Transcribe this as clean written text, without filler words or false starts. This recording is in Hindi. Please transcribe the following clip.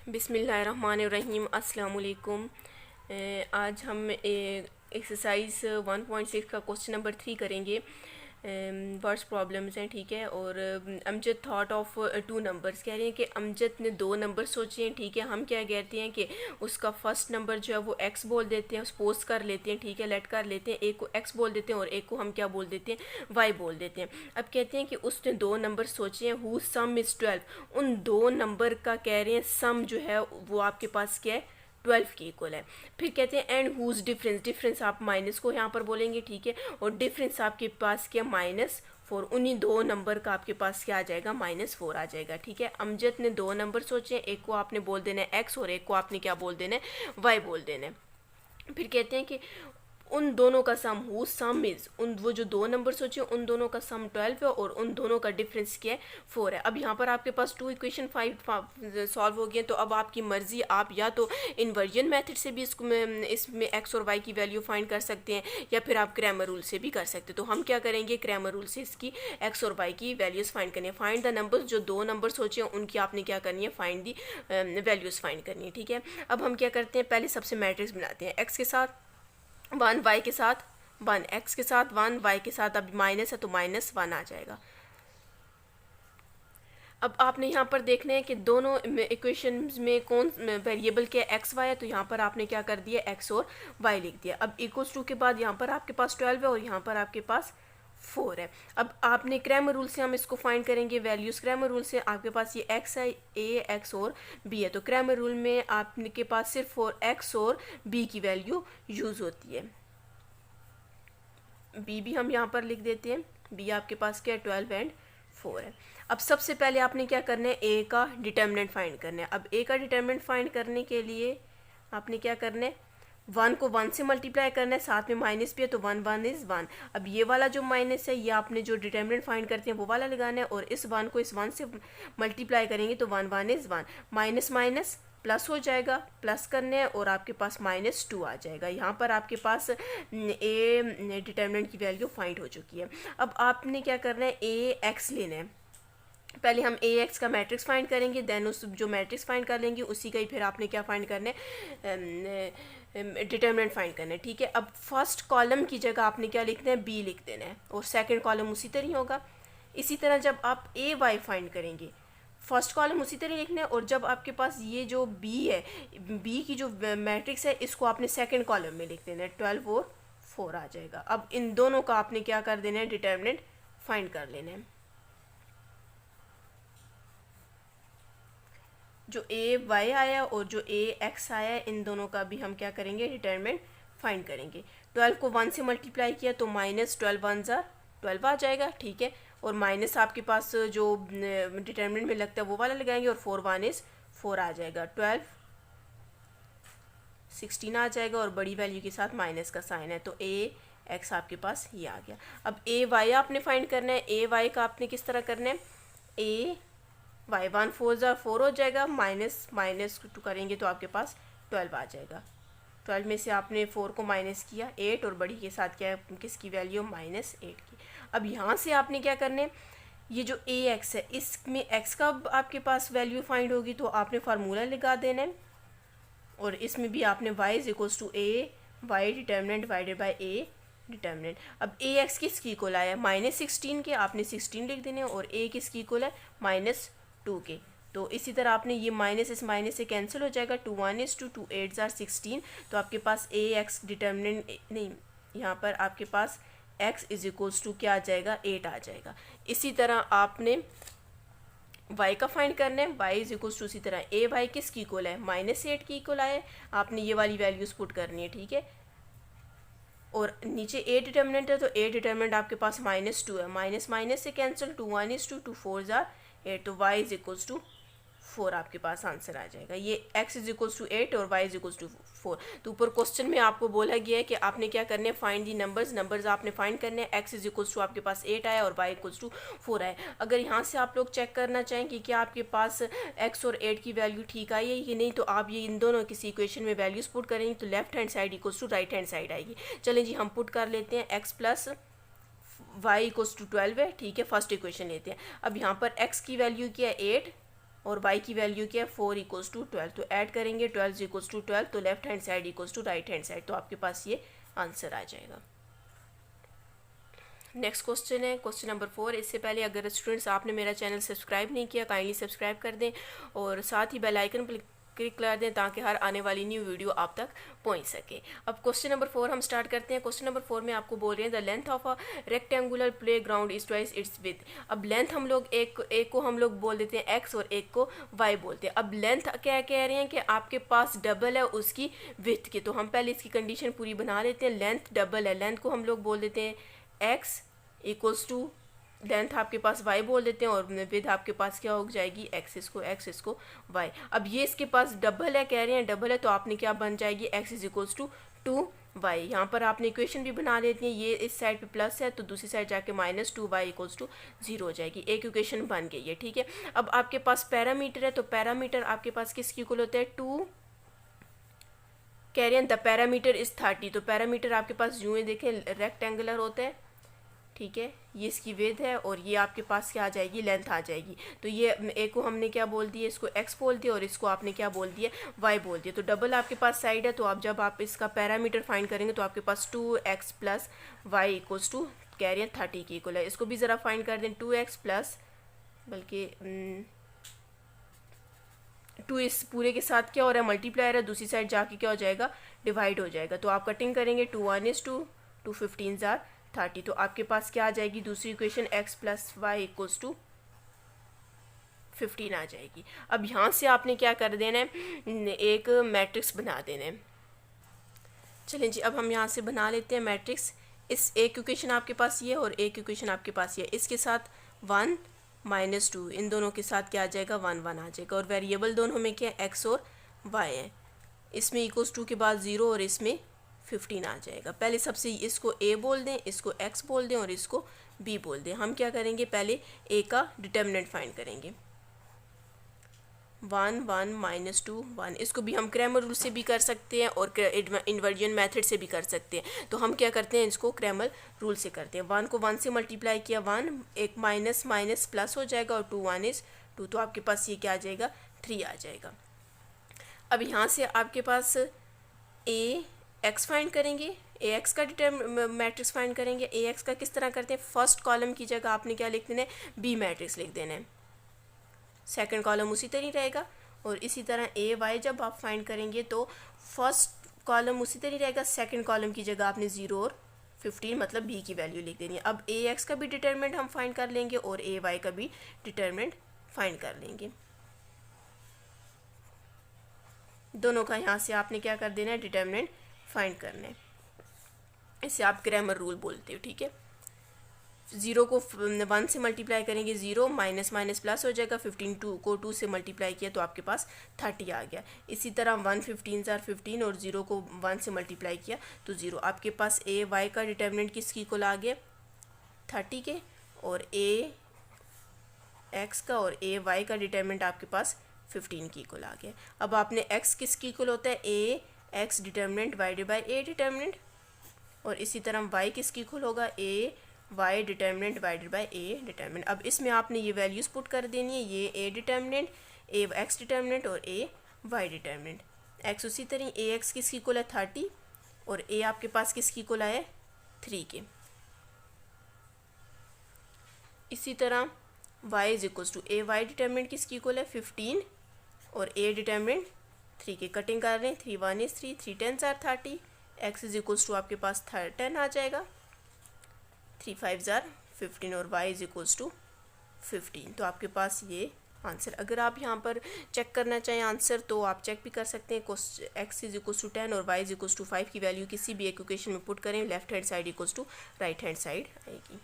बिस्मिल्लाहिर्रहमानिर्रहीम अस्सलाम वालेकुम। आज हम एक्सरसाइज 1.6 का क्वेश्चन नंबर 3 करेंगे। वर्ड्स प्रॉब्लम्स हैं, ठीक है। और Amjad thought of two numbers कह रहे हैं कि अमजद ने दो नंबर सोचे हैं, ठीक है। हम क्या कहते हैं कि उसका फर्स्ट नंबर जो है वो एक्स बोल देते हैं, सपोज कर लेते हैं, ठीक है, लेट कर लेते हैं। एक को एक्स बोल देते हैं और एक को हम क्या बोल देते हैं, वाई बोल देते हैं। अब कहते हैं कि उसने दो नंबर सोचे हैं, हु सम इज़ 12। उन दो नंबर का कह रहे हैं सम जो है वो आपके पास क्या है, 12 के इक्वल है। फिर कहते हैं एंड हुज डिफरेंस, डिफरेंस आप माइनस को यहाँ पर बोलेंगे, ठीक है। और डिफरेंस आपके पास क्या, -4। उन्हीं दो नंबर का आपके पास क्या आ जाएगा, -4 आ जाएगा, ठीक है। अमजद ने दो नंबर सोचे हैं, एक को आपने बोल देना है एक्स और एक को आपने क्या बोल देना है, वाई बोल देना है। फिर कहते हैं कि उन दोनों का सम, हु सम इज, उन वो जो दो नंबर सोचे उन दोनों का सम 12 है और उन दोनों का डिफरेंस क्या है, 4 है। अब यहाँ पर आपके पास 2 इक्वेशन 5 सॉल्व हो गए। तो अब आपकी मर्जी, आप या तो इन्वर्जन मेथड से भी इसमें एक्स और वाई की वैल्यू फाइंड कर सकते हैं, या फिर आप क्रैमर रूल से भी कर सकते हैं। तो हम क्या करेंगे, क्रैमर रूल से इसकी एक्स और वाई की वैल्यूज़ फाइंड करनी है। फाइंड द नंबर्स, जो दो नंबर सोचे उनकी आपने क्या करनी है, फाइंड दी वैल्यूज़ फाइंड करनी है, ठीक है। अब हम क्या करते हैं, पहले सबसे मैट्रिक्स बनाते हैं। एक्स के साथ 1, वाई के साथ 1, एक्स के साथ 1, वाई के साथ, अब माइनस है तो -1 आ जाएगा। अब आपने यहाँ पर देखना है कि दोनों इक्वेशंस में कौन वेरिएबल के एक्स वाई है, तो यहाँ पर आपने क्या कर दिया, एक्स और वाई लिख दिया। अब इक्वल्स टू के बाद यहाँ पर आपके पास 12 है और यहाँ पर आपके पास 4 है। अब आपने क्रैमर रूल से हम इसको फाइंड करेंगे वैल्यूज़। क्रैमर रूल से आपके पास ये एक्स है, ए एक्स और बी है, तो क्रैमर रूल में आपके पास सिर्फ फॉर एक्स और बी की वैल्यू यूज़ होती है। बी भी हम यहाँ पर लिख देते हैं। बी आपके पास क्या है, 12 एंड 4 है। अब सबसे पहले आपने क्या करना है, ए का डिटर्मिनेंट फाइंड करना है। अब ए का डिटर्मिनेंट फाइंड करने के लिए आपने क्या करना है, 1 को 1 से मल्टीप्लाई करना है, साथ में माइनस भी है तो 1 1 इज़ 1। अब ये वाला जो माइनस है ये आपने जो डिटर्मिनेंट फाइंड करते हैं वो वाला लगाना है, और इस 1 को इस 1 से मल्टीप्लाई करेंगे तो 1 1 इज़ 1। माइनस माइनस प्लस हो जाएगा, प्लस करने हैं और आपके पास -2 आ जाएगा। यहाँ पर आपके पास ए डिटर्मिनेंट की वैल्यू फाइंड हो चुकी है। अब आपने क्या करना है, ए एक्स लेना है। पहले हम ए एक्स का मैट्रिक्स फाइंड करेंगे, देन उस जो मैट्रिक्स फाइंड कर लेंगे उसी का ही फिर आपने क्या फाइंड करना है, डिटर्मिनेंट फाइंड करना है, ठीक है। अब फर्स्ट कॉलम की जगह आपने क्या लिखना है, बी लिख देना है, और सेकंड कॉलम उसी तरह ही होगा। इसी तरह जब आप ए वाई फाइंड करेंगे, फर्स्ट कॉलम उसी तरह लिखना है, और जब आपके पास ये जो बी है, बी की जो मैट्रिक्स है इसको आपने सेकंड कॉलम में लिख देना है, 12 और 4 आ जाएगा। अब इन दोनों का आपने क्या कर देना है, डिटर्मिनेंट फाइंड कर लेना है। जो ए वाई आया और जो ए एक्स आया, इन दोनों का भी हम क्या करेंगे, डिटर्मिनेंट फाइंड करेंगे। 12 को 1 से मल्टीप्लाई किया तो -12 1 ज़ा 12 आ जाएगा, ठीक है। और माइनस आपके पास जो डिटर्मिनेंट में लगता है वो वाला लगाएंगे, और 4 1 इज़ 4 आ जाएगा। 12 16 आ जाएगा, और बड़ी वैल्यू के साथ माइनस का साइन है, तो ए एक्स आपके पास ये आ गया। अब ए वाई आपने फाइंड करना है। ए वाई का आपने किस तरह करना है, ए वाई 1 4 ज़ा 4 हो जाएगा, माइनस माइनस 2 करेंगे तो आपके पास 12 आ जाएगा। 12 में से आपने 4 को माइनस किया 8, और बड़ी के साथ क्या है, किसकी वैल्यू, -8 की। अब यहाँ से आपने क्या करना है, ये जो ए एक्स है इसमें एक्स का आपके पास वैल्यू फाइंड होगी तो आपने फार्मूला लगा देना है, और इसमें भी आपने y is equals to A Y determinant divided by A determinant. अब ए एक्स किसकी इक्वल आया, -16 के, आपने 16 लिख देने, और ए किसकी इक्वल है, -2 के। तो इसी तरह आपने ये माइनस इस माइनस से कैंसिल हो जाएगा, 2 1 इज 2 2 8 ज़ार 16। तो आपके पास ए एक्स डिटर्मिनेंट नहीं, यहाँ पर आपके पास x इज इक्वल्स टू क्या आ जाएगा, 8 आ जाएगा। इसी तरह आपने y का फाइंड करना है। y इज इक्वल्स टू इसी तरह ए वाई किसकी इक्वल है, -8 की इक्वल आया है, आपने ये वाली वैल्यूज पुट करनी है, ठीक है। और नीचे ए डिटर्मिनेंट है तो ए डिटर्मिनेंट आपके पास -2 है, माइनस माइनस से कैंसिल, 2 1 इज 2 2 4 ज़ार 8, तो y इज इक्वल्स टू 4 आपके पास आंसर आ जाएगा। ये x इज इक्वल्स टू 8 और y इज इक्वल्स टू 4। तो ऊपर क्वेश्चन में आपको बोला गया है कि आपने क्या करने हैं, फाइंड दी नंबर्स, नंबर्स आपने फाइंड करने हैं। x इज इक्वल्स टू आपके पास 8 आया और y इक्वल्स टू 4 आया। अगर यहाँ से आप लोग चेक करना चाहें कि क्या आपके पास x और 8 की वैल्यू ठीक आई है कि नहीं, तो आप ये इन दोनों किसी इक्वेशन में वैल्यूज पुट करेंगे तो left hand side equals to right hand side आएगी। चलें जी, हम पुट कर लेते हैं, x plus y equals to 12 है, ठीक है। फर्स्ट इक्वेशन लेते हैं। अब यहाँ पर x की वैल्यू क्या है, 8, और y की वैल्यू क्या है 4 इक्वल्स टू 12, तो ऐड करेंगे 12 इक्वल्स टू 12, तो left hand side equals to right hand side, तो आपके पास ये आंसर आ जाएगा। नेक्स्ट क्वेश्चन है क्वेश्चन नंबर 4। इससे पहले अगर स्टूडेंट्स आपने मेरा चैनल सब्सक्राइब नहीं किया, काइंडली सब्सक्राइब कर दें और साथ ही बेल आइकन पर क्लिक कर दें ताकि हर आने वाली न्यू वीडियो आप तक पहुंच सके। अब क्वेश्चन नंबर 4 हम स्टार्ट करते हैं। क्वेश्चन नंबर 4 में आपको बोल रहे हैं the length of a rectangular play ground is twice its width. अब लेंथ हम लोग एक को हम लोग बोल देते हैं x और एक को y बोलते हैं। अब लेंथ क्या कह रहे हैं कि आपके पास डबल है उसकी विड्थ की, तो हम पहले इसकी कंडीशन पूरी बना लेते हैं। लेंथ डबल है, लेंथ को हम लोग बोल देते हैं x इक्वल्स टू लेंथ आपके पास y बोल देते हैं और विद आपके पास क्या हो जाएगी x, इसको y। अब ये इसके पास डबल है, कह रहे हैं डबल है, तो आपने क्या बन जाएगी x is equals to 2y। यहाँ पर आपने इक्वेशन भी बना लेती हैं, ये इस साइड पे प्लस है तो दूसरी साइड जाके -2y इक्वल्स टू 0 हो जाएगी। एक इक्वेशन बन गई है, ठीक है। अब आपके पास पैरामीटर है, तो पैरामीटर आपके पास किसकी इक्वल होता है 2, कह रहे हैं द पैरामीटर इज 30, तो पैरामीटर आपके पास यूँ देखें रेक्टेंगुलर होता है, ठीक है। ये इसकी विड्थ है और ये आपके पास क्या आ जाएगी लेंथ आ जाएगी। तो ये एक को हमने क्या बोल दिया, इसको x बोल दिया और इसको आपने क्या बोल दिया y बोल दिया। तो डबल आपके पास साइड है, तो आप जब आप इसका पैरामीटर फाइंड करेंगे तो आपके पास 2x plus y equals to कह रहे हैं 30 की इक्वल है। इसको भी ज़रा फाइंड कर दें, 2x प्लस बल्कि 2 इस पूरे के साथ क्या हो रहा है मल्टीप्लायर है, दूसरी साइड जाके क्या हो जाएगा डिवाइड हो जाएगा। तो आप कटिंग करेंगे 2 1 is 2, 2 15s are 30, तो आपके पास क्या आ जाएगी दूसरी equation x plus Y equals to 15 आ जाएगी। अब यहाँ से आपने क्या कर देना है, एक मैट्रिक्स बना देना है। चलें जी, अब हम यहाँ से बना लेते हैं मैट्रिक्स। इस एक इक्वेशन आपके पास ये और एक इक्वेशन आपके पास ये, इसके साथ 1 -2, इन दोनों के साथ क्या आ जाएगा 1 1 आ जाएगा। और वेरिएबल दोनों में क्या है x और y है। इसमें इक्वल्स टू के बाद 0 और इसमें 15 आ जाएगा। पहले सबसे इसको a बोल दें, इसको x बोल दें और इसको b बोल दें। हम क्या करेंगे, पहले a का डिटर्मिनेंट फाइंड करेंगे। 1 1 -2 1, इसको भी हम क्रैमर रूल से भी कर सकते हैं और इन्वर्जन मेथड से भी कर सकते हैं। तो हम क्या करते हैं, इसको क्रैमर रूल से करते हैं। 1 को 1 से मल्टीप्लाई किया 1, एक माइनस माइनस प्लस हो जाएगा और 2 1 is 2, तो आपके पास ये क्या आ जाएगा 3 आ जाएगा। अब यहाँ से आपके पास ax फाइंड करेंगे, ax का मैट्रिक्स फाइंड करेंगे। ax का किस तरह करते हैं, फर्स्ट कॉलम की जगह आपने क्या लिख देना है b मैट्रिक्स लिख देना है, सेकंड कॉलम उसी तरह रहेगा। और इसी तरह ay जब आप फाइंड करेंगे तो फर्स्ट कॉलम उसी तरह रहेगा, सेकंड कॉलम की जगह आपने 0 और 15 मतलब b की वैल्यू लिख देनी है। अब ax का भी डिटरमिनेंट हम फाइंड कर लेंगे और ay का भी डिटरमिनेंट फाइंड कर लेंगे। दोनों का यहाँ से आपने क्या कर देना है डिटरमिनेंट फाइंड करना है। इसे आप क्रैमर रूल बोलते हो, ठीक है। 0 को 1 से मल्टीप्लाई करेंगे 0, माइनस माइनस प्लस हो जाएगा। 15 2 को 2 से मल्टीप्लाई किया तो आपके पास 30 आ गया। इसी तरह 1 15s are 15 और 0 को 1 से मल्टीप्लाई किया तो 0। आपके पास a y का डिटर्मिनेंट किसकी इक्वल आ गया 30 के, और a x का और a y का डिटर्मिनेंट आपके पास 15 की इक्वल आ गया। अब आपने x किसकी इक्वल होता है a x determinant divided by a determinant, और इसी तरह y किसकी इक्वल होगा a y determinant divided by a determinant. अब इसमें आपने ये वैल्यूज़ पुट कर देनी है, ये a determinant, a x determinant और a y डिटर्मिनेंट। x उसी तरह a x किसकी इक्वल है 30 और a आपके पास किसकी इक्वल है 3 के। इसी तरह y is equals to a y determinant किसकी इक्वल है 15 और a डिटर्मिनेंट 3 के। कटिंग कर रहे हैं 3 1 is 3, 3 10s are 30, x is equals to आपके पास 10 आ जाएगा, 3 5s are 15 और y इज इक्वल्स टू 15। तो आपके पास ये आंसर। अगर आप यहाँ पर चेक करना चाहें आंसर तो आप चेक भी कर सकते हैं। x इज इक्वल्स टू 10 और y इज इक्वल्स टू 5 की वैल्यू किसी भी एक इक्वेशन में पुट करें, left hand side equals to right hand side आएगी।